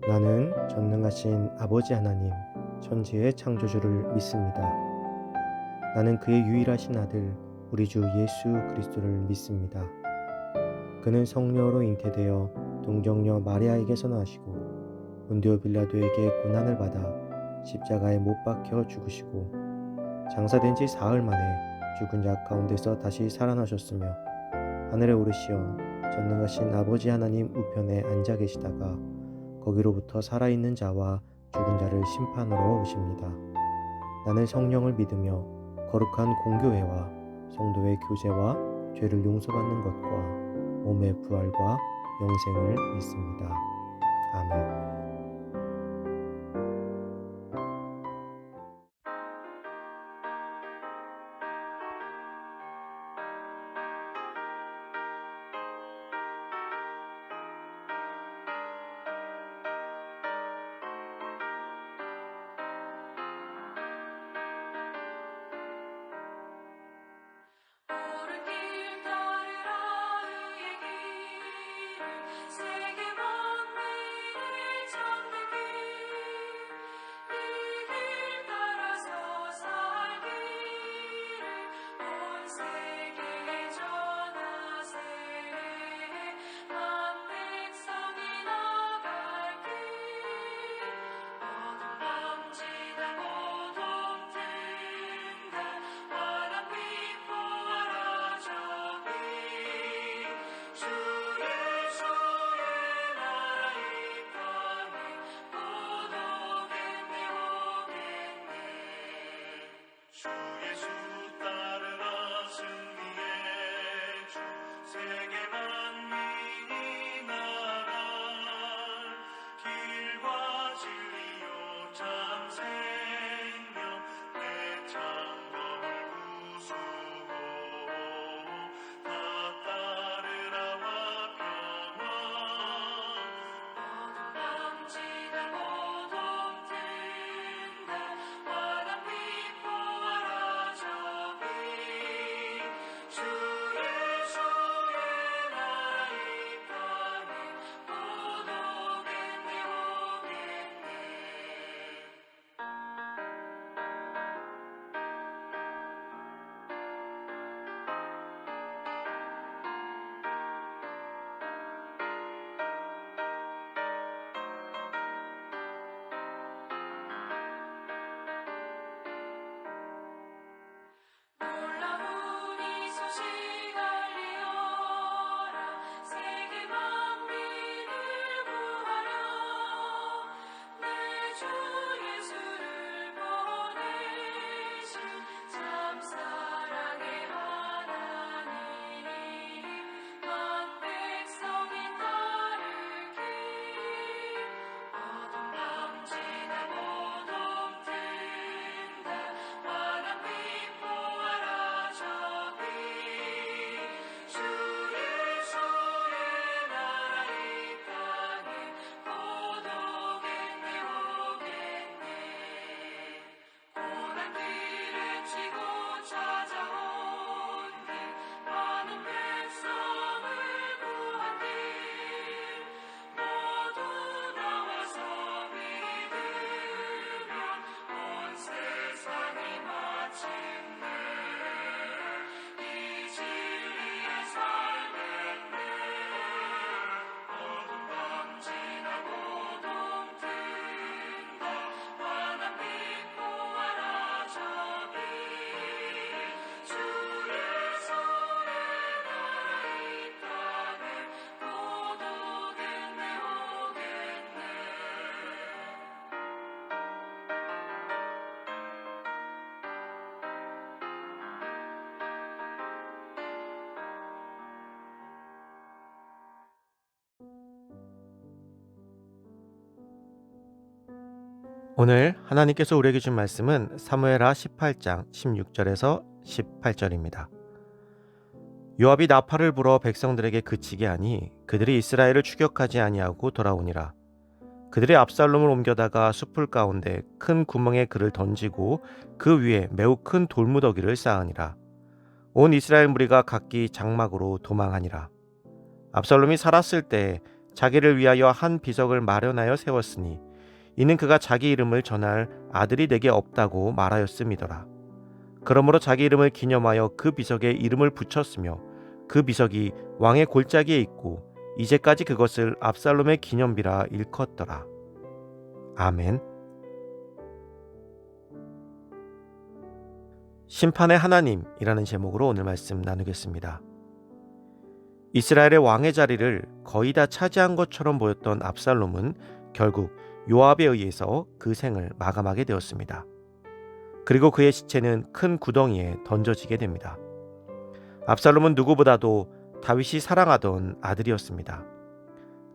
나는 전능하신 아버지 하나님, 천지의 창조주를 믿습니다. 나는 그의 유일하신 아들, 우리 주 예수 그리스도를 믿습니다. 그는 성령으로 잉태되어 동정녀 마리아에게서 나시고 본디오 빌라도에게 고난을 받아 십자가에 못 박혀 죽으시고 장사된 지 사흘 만에 죽은 자 가운데서 다시 살아나셨으며 하늘에 오르시어 전능하신 아버지 하나님 우편에 앉아 계시다가 거기로부터 살아있는 자와 죽은 자를 심판하러 오십니다. 나는 성령을 믿으며 거룩한 공교회와 성도의 교제와 죄를 용서받는 것과 몸의 부활과 영생을 믿습니다. 아멘. 옳은 길 따르라 의의 길을 세계 만민을 찾는 길, 이 길 따라서 살기를 온 세계에 전하세. 만 백성이 나갈 길, 어둠 밤지나고 동튼다 환한 빛 보아라 저기. 주 예수의 나라 이 땅에 곧 오겠네 오겠네. 주 예수 따르라 승리의 주 세계 만민이 나갈 길과 진리요 참 생명 내 창검을 부수고 다 따르라와 평화. 어둠 밤지나고 동튼다 환한 빛 보아라 저기. 주 예수의 나라 이 땅에 곧 오겠네 오겠네. 놀라운 이 소식 알리어라 세계 만민을 구하려 내 주 예수를 보내신 참 사랑의 하나님. 만 백성이 따를 길, 어둠 밤지나고 동튼다 환한 빛 보아라 저기. 주 예수의 나라 이 땅에 곧 오겠네 오겠네. 고난 길에 치고 찾아온 길, 많은 백성을 구한 길, 모두 나와서 믿으면 온 세상이 마침내 이 진리에 살겠네. 어둠 밤지나고 동튼다 환한 빛 보아라 저기. 주 예수의 나라 이 땅에 곧 오겠네 오겠네. 오늘 하나님께서 우리에게 준 말씀은 사무엘하 18장 16절에서 18절입니다. 요압이 나팔을 불어 백성들에게 그치게 하니 그들이 이스라엘을 추격하지 아니하고 돌아오니라. 그들이 압살롬을 옮겨다가 숲풀 가운데 큰 구멍에 그를 던지고 그 위에 매우 큰 돌무더기를 쌓으니라. 온 이스라엘 무리가 각기 장막으로 도망하니라. 압살롬이 살았을 때 자기를 위하여 한 비석을 마련하여 세웠으니 이는 그가 자기 이름을 전할 아들이 내게 없다고 말하였음이더라. 그러므로 자기 이름을 기념하여 그 비석에 이름을 붙였으며 그 비석이 왕의 골짜기에 있고 이제까지 그것을 압살롬의 기념비라 일컫더라. 아멘. 심판의 하나님이라는 제목으로 오늘 말씀 나누겠습니다. 이스라엘의 왕의 자리를 거의 다 차지한 것처럼 보였던 압살롬은 결국 요압에 의해서 그 생을 마감하게 되었습니다. 그리고 그의 시체는 큰 구덩이에 던져지게 됩니다. 압살롬은 누구보다도 다윗이 사랑하던 아들이었습니다.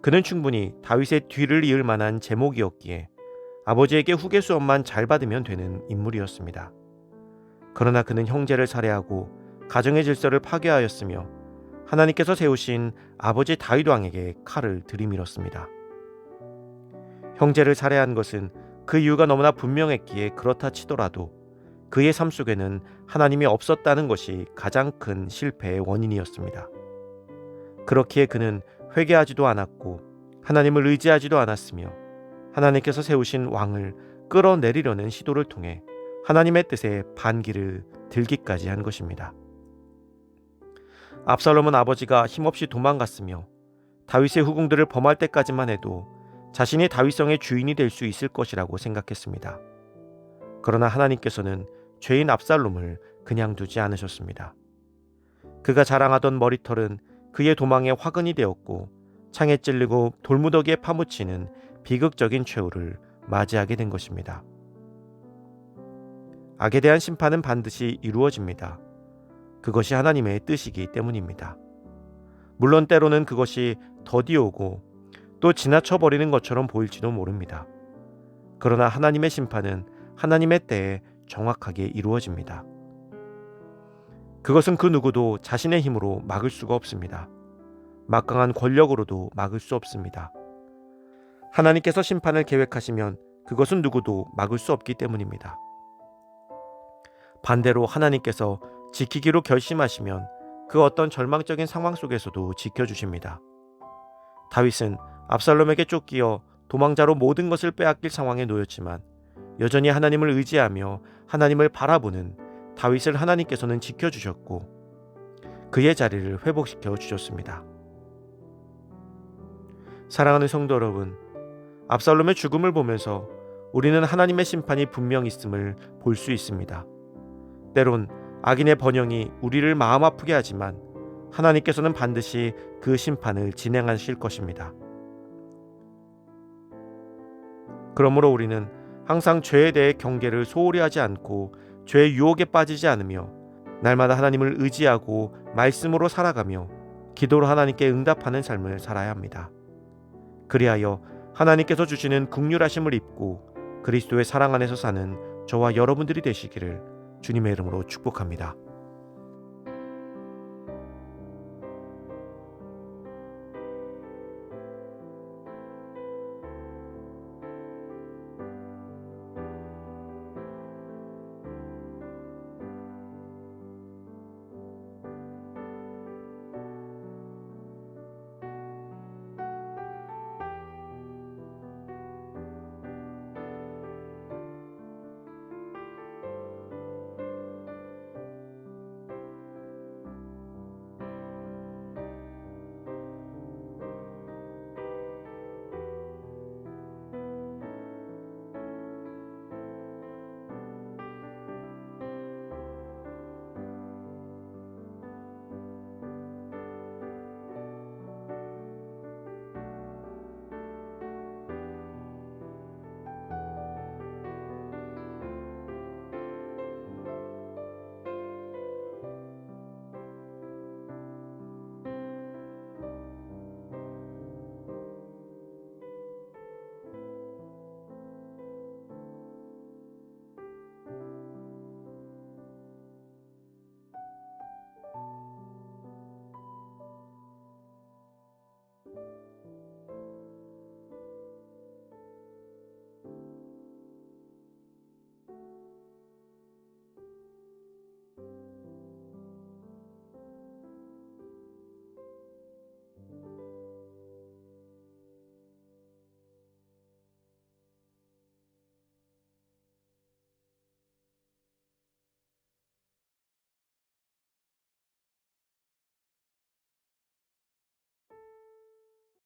그는 충분히 다윗의 뒤를 이을 만한 제목이었기에 아버지에게 후계수업만 잘 받으면 되는 인물이었습니다. 그러나 그는 형제를 살해하고 가정의 질서를 파괴하였으며 하나님께서 세우신 아버지 다윗 왕에게 칼을 들이밀었습니다. 형제를 살해한 것은 그 이유가 너무나 분명했기에 그렇다 치더라도 그의 삶 속에는 하나님이 없었다는 것이 가장 큰 실패의 원인이었습니다. 그렇기에 그는 회개하지도 않았고 하나님을 의지하지도 않았으며 하나님께서 세우신 왕을 끌어내리려는 시도를 통해 하나님의 뜻에 반기를 들기까지 한 것입니다. 압살롬은 아버지가 힘없이 도망갔으며 다윗의 후궁들을 범할 때까지만 해도 자신이 다윗성의 주인이 될 수 있을 것이라고 생각했습니다. 그러나 하나님께서는 죄인 압살롬을 그냥 두지 않으셨습니다. 그가 자랑하던 머리털은 그의 도망의 화근이 되었고 창에 찔리고 돌무더기에 파묻히는 비극적인 최후를 맞이하게 된 것입니다. 악에 대한 심판은 반드시 이루어집니다. 그것이 하나님의 뜻이기 때문입니다. 물론 때로는 그것이 더디오고 또 지나쳐버리는 것처럼 보일지도 모릅니다. 그러나 하나님의 심판은 하나님의 때에 정확하게 이루어집니다. 그것은 그 누구도 자신의 힘으로 막을 수가 없습니다. 막강한 권력으로도 막을 수 없습니다. 하나님께서 심판을 계획하시면 그것은 누구도 막을 수 없기 때문입니다. 반대로 하나님께서 지키기로 결심하시면 그 어떤 절망적인 상황 속에서도 지켜주십니다. 다윗은 압살롬에게 쫓기어 도망자로 모든 것을 빼앗길 상황에 놓였지만 여전히 하나님을 의지하며 하나님을 바라보는 다윗을 하나님께서는 지켜주셨고 그의 자리를 회복시켜 주셨습니다. 사랑하는 성도 여러분, 압살롬의 죽음을 보면서 우리는 하나님의 심판이 분명 있음을 볼 수 있습니다. 때론 악인의 번영이 우리를 마음 아프게 하지만 하나님께서는 반드시 그 심판을 진행하실 것입니다. 그러므로 우리는 항상 죄에 대해 경계를 소홀히 하지 않고 죄의 유혹에 빠지지 않으며 날마다 하나님을 의지하고 말씀으로 살아가며 기도로 하나님께 응답하는 삶을 살아야 합니다. 그리하여 하나님께서 주시는 긍휼하심을 입고 그리스도의 사랑 안에서 사는 저와 여러분들이 되시기를 주님의 이름으로 축복합니다.